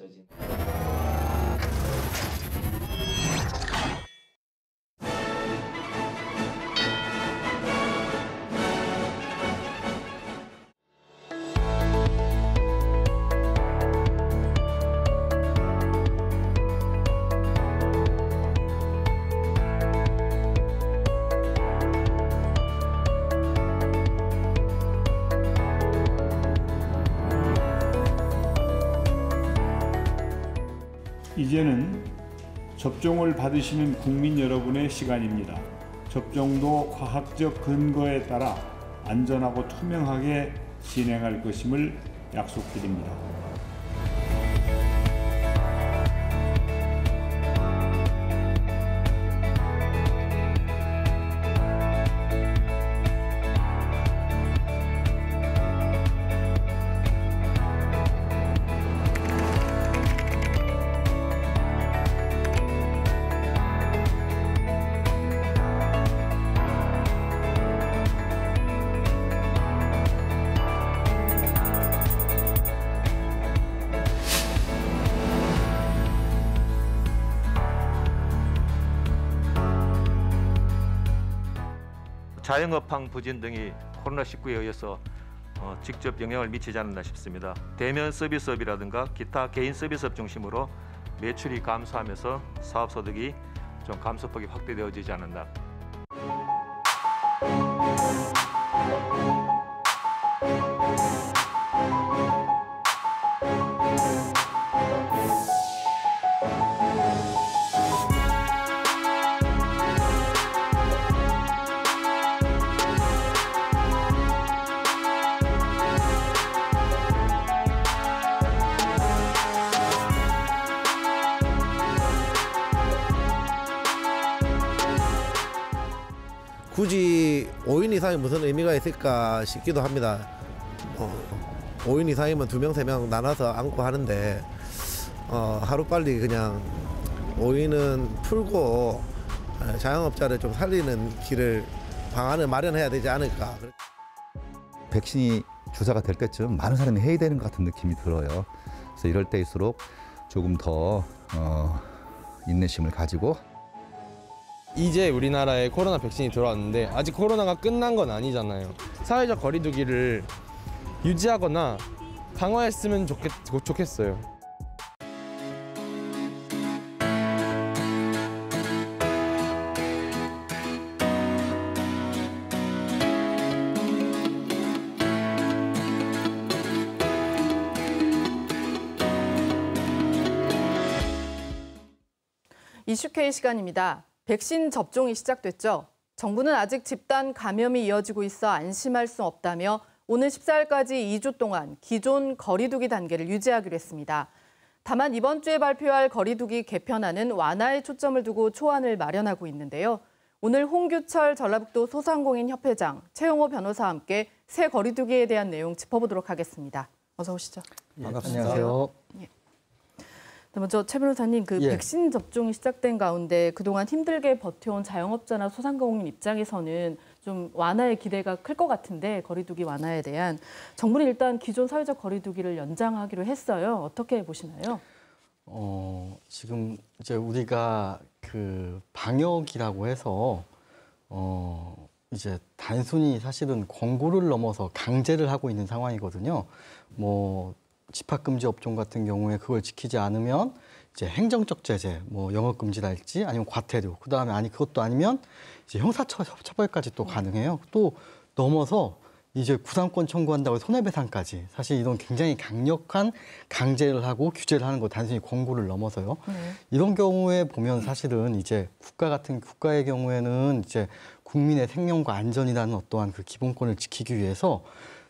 젖은. 이제는 접종을 받으시는 국민 여러분의 시간입니다. 접종도 과학적 근거에 따라 안전하고 투명하게 진행할 것임을 약속드립니다. 자영업황 부진 등이 코로나19에 의해서 직접 영향을 미치지 않았나 싶습니다. 대면 서비스업이라든가 기타 개인 서비스업 중심으로 매출이 감소하면서 사업소득이 좀 감소폭이 확대되어지지 않았나. 굳이 5인 이상이 무슨 의미가 있을까 싶기도 합니다. 5인 이상이면 2명, 3명 나눠서 앉고 하는데 하루빨리 그냥 5인은 풀고 자영업자를 좀 살리는 방안을 마련해야 되지 않을까. 백신이 주사가 될 때쯤 많은 사람이 해이되는 것 같은 느낌이 들어요. 그래서 이럴 때일수록 조금 더 인내심을 가지고 이제 우리나라에 코로나 백신이 들어왔는데 아직 코로나가 끝난 건 아니잖아요. 사회적 거리두기를 유지하거나 강화했으면 좋겠어요. 이슈K 시간입니다. 백신 접종이 시작됐죠. 정부는 아직 집단 감염이 이어지고 있어 안심할 수 없다며 오는 14일까지 2주 동안 기존 거리두기 단계를 유지하기로 했습니다. 다만 이번 주에 발표할 거리두기 개편안은 완화에 초점을 두고 초안을 마련하고 있는데요. 오늘 홍규철 전라북도 소상공인 협회장, 최용호 변호사와 함께 새 거리두기에 대한 내용 짚어보도록 하겠습니다. 어서 오시죠. 반갑습니다. 안녕하세요. 예. 먼저 최 변호사님, 백신 접종이 시작된 가운데 그동안 힘들게 버텨온 자영업자나 소상공인 입장에서는 좀 완화의 기대가 클 것 같은데 거리두기 완화에 대한 정부는 일단 기존 사회적 거리두기를 연장하기로 했어요. 어떻게 보시나요? 지금 이제 우리가 그 방역이라고 해서 이제 단순히 사실은 권고를 넘어서 강제를 하고 있는 상황이거든요. 집합금지 업종 같은 경우에 그걸 지키지 않으면 이제 행정적 제재, 영업금지랄지 아니면 과태료, 그다음에 그것도 아니면 이제 형사처벌까지 또 가능해요. 또 넘어서 이제 구상권 청구한다고 손해배상까지. 사실 이런 굉장히 강력한 강제를 하고 규제를 하는 거 단순히 권고를 넘어서요. 이런 경우에 보면 사실은 이제 국가의 경우에는 이제 국민의 생명과 안전이라는 어떠한 그 기본권을 지키기 위해서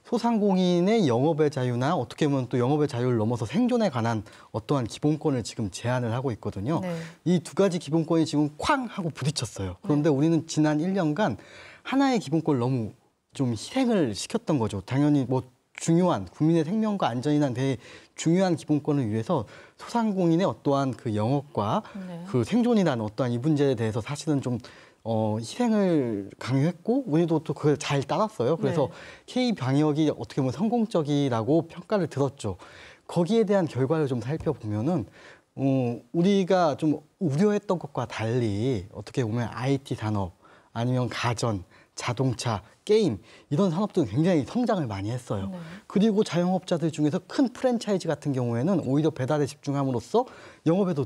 소상공인의 영업의 자유나 어떻게 보면 또 영업의 자유를 넘어서 생존에 관한 어떠한 기본권을 지금 제한을 하고 있거든요. 네. 이 두 가지 기본권이 지금 쾅 하고 부딪혔어요. 그런데 우리는 지난 1년간 하나의 기본권을 너무 좀 희생을 시켰던 거죠. 당연히 중요한 국민의 생명과 안전이란 되게 중요한 기본권을 위해서 소상공인의 어떠한 그 영업과 그 생존이라는 어떠한 이 문제에 대해서 사실은 좀 희생을 강요했고 우리도 또 그걸 잘 따랐어요. 그래서 K 방역이 어떻게 보면 성공적이라고 평가를 들었죠. 거기에 대한 결과를 좀 살펴보면은 우리가 좀 우려했던 것과 달리 어떻게 보면 IT 산업 아니면 가전, 자동차, 게임 이런 산업들은 굉장히 성장을 많이 했어요. 네. 그리고 자영업자들 중에서 큰 프랜차이즈 같은 경우에는 오히려 배달에 집중함으로써 영업에도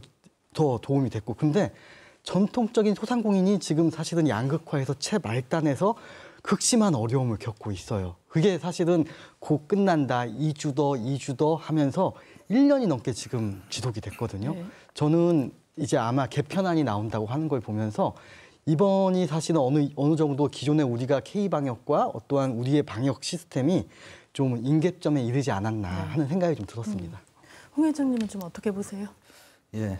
더 도움이 됐고, 근데 전통적인 소상공인이 지금 사실은 양극화에서 채말단에서 극심한 어려움을 겪고 있어요. 그게 사실은 곧 끝난다, 2주 더 하면서 1년이 넘게 지금 지속이 됐거든요. 네. 저는 이제 아마 개편안이 나온다고 하는 걸 보면서 이번이 사실은 어느 정도 기존의 우리가 K방역과 어떠한 우리의 방역 시스템이 좀 임계점에 이르지 않았나 하는 생각이 좀 들었습니다. 홍 회장님은 좀 어떻게 보세요? 예,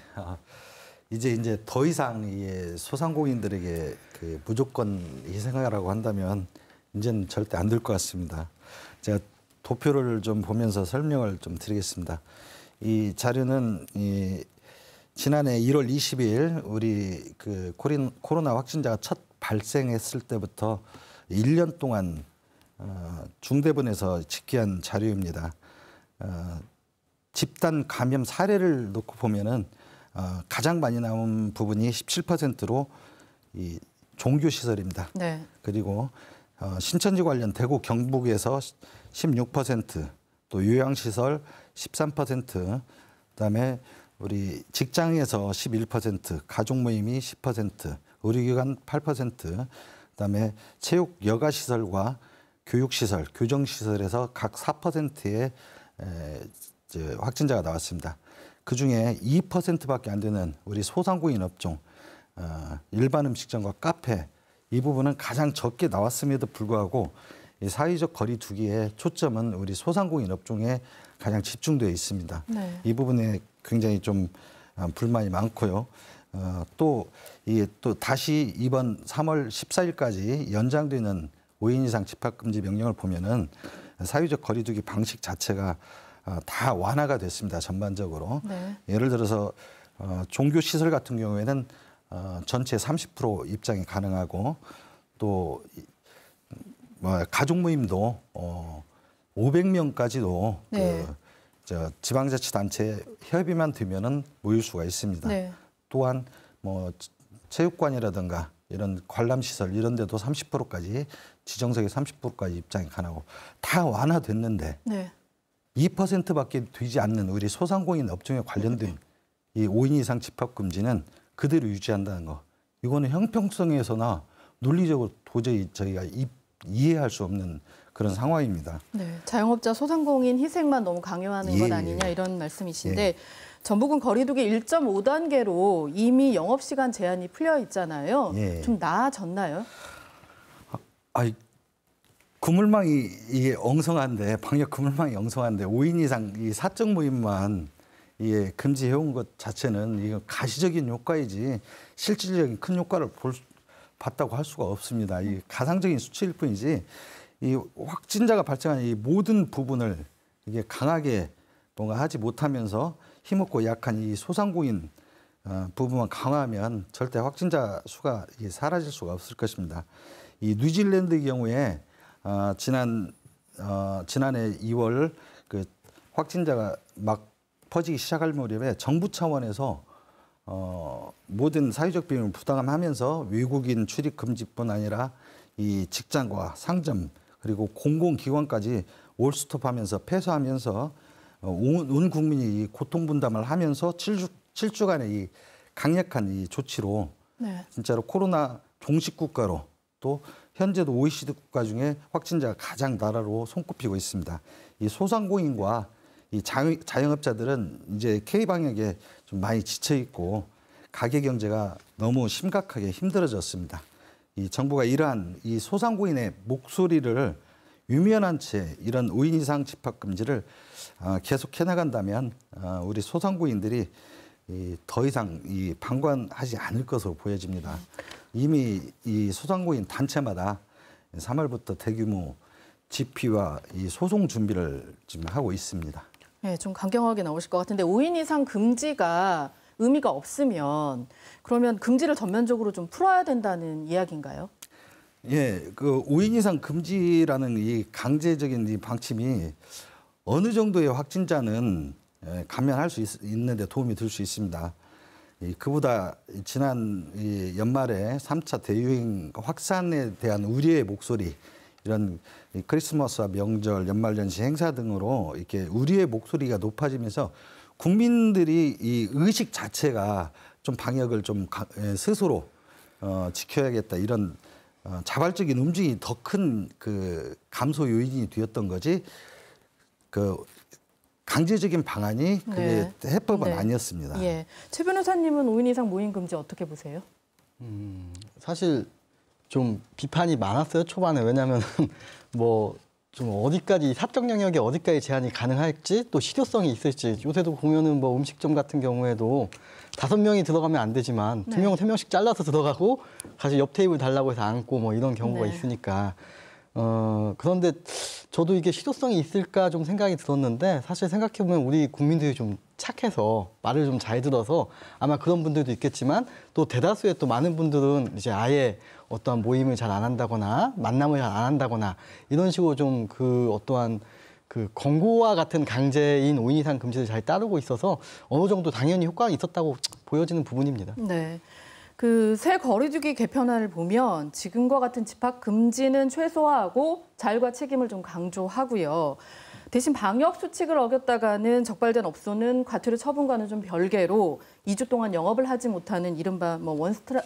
이제 더 이상 이 소상공인들에게 그 무조건 희생하라고 한다면 이제는 절대 안 될 것 같습니다. 제가 도표를 좀 보면서 설명을 좀 드리겠습니다. 이 자료는 지난해 1월 20일 우리 그 코로나 확진자가 첫 발생했을 때부터 1년 동안 중대본에서 집계한 자료입니다. 집단 감염 사례를 놓고 보면은 가장 많이 나온 부분이 17%로 이 종교 시설입니다. 네. 그리고 신천지 관련 대구 경북에서 16%, 또 요양시설 13%, 그다음에 우리 직장에서 11%, 가족 모임이 10%, 의료기관 8%, 그다음에 체육 여가시설과 교육시설, 교정시설에서 각 4%의 확진자가 나왔습니다. 그중에 2%밖에 안 되는 우리 소상공인 업종, 일반 음식점과 카페, 이 부분은 가장 적게 나왔음에도 불구하고 이 사회적 거리 두기의 초점은 우리 소상공인 업종에 가장 집중되어 있습니다. 네. 이 부분에 굉장히 좀 불만이 많고요. 또 다시 이번 3월 14일까지 연장되는 5인 이상 집합금지 명령을 보면은 사회적 거리 두기 방식 자체가 다 완화가 됐습니다. 전반적으로. 네. 예를 들어서 종교 시설 같은 경우에는 전체 30% 입장이 가능하고, 또 가족 모임도 500명까지도 네. 지방자치단체 협의만 되면은 모일 수가 있습니다. 네. 또한 체육관이라든가 이런 관람시설 이런 데도 30%까지, 지정석의 30%까지 입장이 가능하고 다 완화됐는데 네. 2%밖에 되지 않는 우리 소상공인 업종에 관련된 이 5인 이상 집합금지는 그대로 유지한다는 거. 이거는 형평성에서나 논리적으로 도저히 저희가 이해할 수 없는 그런 상황입니다. 네, 자영업자 소상공인 희생만 너무 강요하는 것 아니냐 이런 말씀이신데, 전북은 거리두기 1.5단계로 이미 영업시간 제한이 풀려 있잖아요. 좀 나아졌나요? 그물망이 이게 엉성한데, 방역 그물망이 엉성한데 5인 이상 이 사적 모임만 금지해온 것 자체는 이거 가시적인 효과이지 실질적인 큰 효과를 봤다고 할 수가 없습니다. 이 가상적인 수치일 뿐이지, 이 확진자가 발생한 이 모든 부분을 이게 강하게 뭔가 하지 못하면서 힘없고 약한 이 소상공인 부분만 강화하면 절대 확진자 수가 사라질 수가 없을 것입니다. 이 뉴질랜드의 경우에 지난해 2월 그 확진자가 막 퍼지기 시작할 무렵에 정부 차원에서 모든 사회적 비용을 부담하면서 외국인 출입 금지뿐 아니라 이 직장과 상점 그리고 공공기관까지 올스톱하면서 폐쇄하면서 온 국민이 이 고통 분담을 하면서 7주간의 이 강력한 이 조치로 진짜로 코로나 종식 국가로, 또 현재도 OECD 국가 중에 확진자가 가장 나라로 손꼽히고 있습니다. 이 소상공인과 이 자영업자들은 이제 K방역에 좀 많이 지쳐 있고 가계 경제가 너무 심각하게 힘들어졌습니다. 이 정부가 이러한 이 소상공인의 목소리를 유면한 채 이런 5인 이상 집합 금지를 계속해 나간다면 우리 소상공인들이 더 이상 방관하지 않을 것으로 보여집니다. 이미 이 소상공인 단체마다 3월부터 대규모 집회와 이 소송 준비를 지금 하고 있습니다. 네, 좀 강경하게 나오실 것 같은데 5인 이상 금지가 의미가 없으면 그러면 금지를 전면적으로 좀 풀어야 된다는 이야기인가요? 예, 그 5인 이상 금지라는 이 강제적인 이 방침이 어느 정도의 확진자는 감면할 수 있는데 도움이 될 수 있습니다. 그보다 지난 연말에 3차 대유행 확산에 대한 우려의 목소리, 이런 크리스마스와 명절, 연말연시 행사 등으로 이렇게 우려의 목소리가 높아지면서 국민들이 이 의식 자체가 좀 방역을 좀 스스로 지켜야겠다, 이런 자발적인 움직임이 더 큰 그 감소 요인이 되었던 거지, 그 강제적인 방안이 그게 해법은 아니었습니다. 예. 최 변호사님은 5인 이상 모임 금지 어떻게 보세요? 사실 좀 비판이 많았어요, 초반에. 왜냐하면 뭐 좀 어디까지, 사적 영역에 어디까지 제한이 가능할지, 또 실효성이 있을지. 요새도 보면은 뭐 음식점 같은 경우에도 5명이 들어가면 안 되지만 2명, 3명씩 잘라서 들어가고 같이 옆 테이블 달라고 해서 앉고 뭐 이런 경우가 있으니까. 그런데 저도 이게 실효성이 있을까 좀 생각이 들었는데, 사실 생각해보면 우리 국민들이 좀 착해서 말을 좀 잘 들어서 아마 그런 분들도 있겠지만, 또 대다수의 또 많은 분들은 이제 아예 어떠한 모임을 잘 안 한다거나 만남을 잘 안 한다거나 이런 식으로 좀 그 어떠한 그 권고와 같은 강제인 5인 이상 금지를 잘 따르고 있어서 어느 정도 당연히 효과가 있었다고 보여지는 부분입니다. 네. 그 새 거리두기 개편안을 보면 지금과 같은 집합 금지는 최소화하고 자율과 책임을 좀 강조하고요. 대신 방역 수칙을 어겼다가는 적발된 업소는 과태료 처분과는 좀 별개로 2주 동안 영업을 하지 못하는 이른바 뭐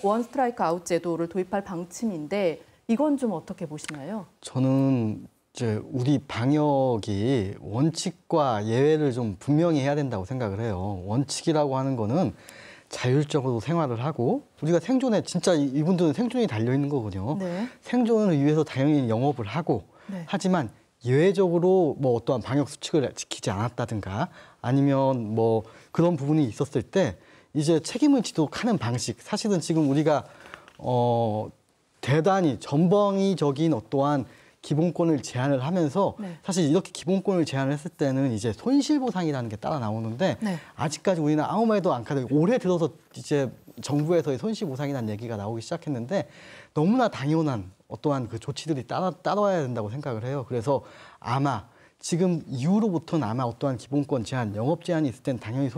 원 스트라이크 아웃 제도를 도입할 방침인데, 이건 좀 어떻게 보시나요? 저는 이제 우리 방역이 원칙과 예외를 좀 분명히 해야 된다고 생각을 해요. 원칙이라고 하는 거는 자율적으로 생활을 하고, 우리가 생존에, 진짜 이분들은 생존이 달려있는 거거든요. 생존을 위해서 당연히 영업을 하고, 하지만 예외적으로 뭐 어떠한 방역 수칙을 지키지 않았다든가 아니면 뭐 그런 부분이 있었을 때 이제 책임을 지도록 하는 방식, 사실은 지금 우리가 대단히 전방위적인 어떠한 기본권을 제한을 하면서 사실 이렇게 기본권을 제한을 했을 때는 이제 손실보상이라는 게 따라 나오는데 아직까지 우리는 아무 말도 안 하고, 올해 들어서 이제 정부에서의 손실보상이라는 얘기가 나오기 시작했는데, 너무나 당연한 어떠한 그 조치들이 따라와야 된다고 생각을 해요. 그래서 아마 지금 이후로부터는 아마 어떠한 기본권 제한, 영업 제한이 있을 땐 당연히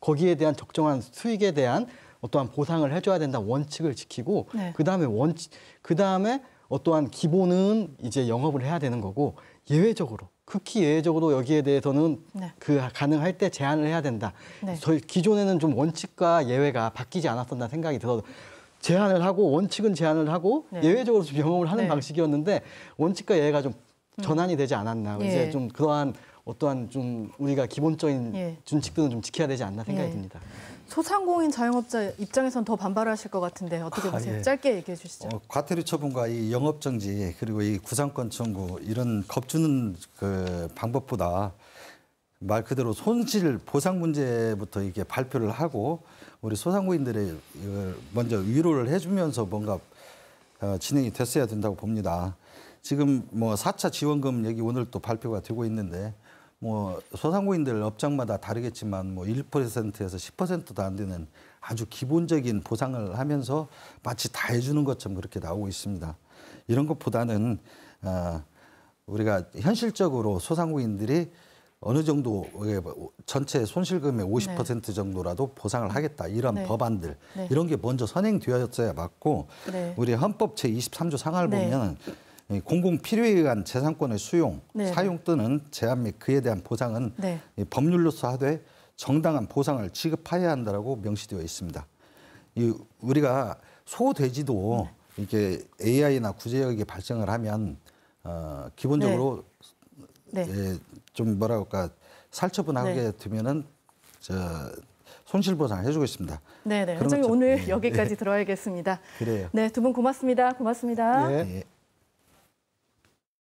거기에 대한 적정한 수익에 대한 어떠한 보상을 해줘야 된다, 원칙을 지키고, 그다음에 어떠한 기본은 이제 영업을 해야 되는 거고, 예외적으로, 극히 예외적으로 여기에 대해서는 그 가능할 때 제한을 해야 된다. 저희 기존에는 좀 원칙과 예외가 바뀌지 않았었나 생각이 들어서, 제한을 하고 원칙은 제한을 하고 예외적으로 좀 영업을 하는 방식이었는데, 원칙과 예외가 좀 전환이 되지 않았나. 이제 좀 그러한 어떠한 좀 우리가 기본적인 준칙들은 좀 지켜야 되지 않나 생각이 듭니다. 소상공인 자영업자 입장에선 더 반발하실 것 같은데 어떻게 보세요? 짧게 얘기해 주시죠. 과태료 처분과 이 영업 정지, 그리고 이 구상권 청구, 이런 겁주는 그 방법보다 말 그대로 손실 보상 문제부터 이게 발표를 하고 우리 소상공인들의 먼저 위로를 해주면서 뭔가 진행이 됐어야 된다고 봅니다. 지금 뭐 4차 지원금 얘기 오늘 또 발표가 되고 있는데, 뭐 소상공인들 업장마다 다르겠지만 뭐 1%에서 10%도 안 되는 아주 기본적인 보상을 하면서 마치 다 해주는 것처럼 그렇게 나오고 있습니다. 이런 것보다는 우리가 현실적으로 소상공인들이 어느 정도 전체 손실금의 50% 정도라도 보상을 하겠다, 이런 법안들, 이런 게 먼저 선행되었어야 맞고, 우리 헌법 제23조 상하를 보면 공공 필요에 의한 재산권의 수용, 사용 또는 제한 및 그에 대한 보상은 법률로서 하되 정당한 보상을 지급해야 한다라고 명시되어 있습니다. 우리가 소돼지도 이게 AI나 구제역이 발생을 하면 기본적으로 좀 뭐라 할까, 살처분하게 되면은 손실보상 해주고 있습니다. 네네. 회장님 오늘 여기까지 들어야겠습니다. 그래요. 네, 두 분 고맙습니다. 고맙습니다. 네.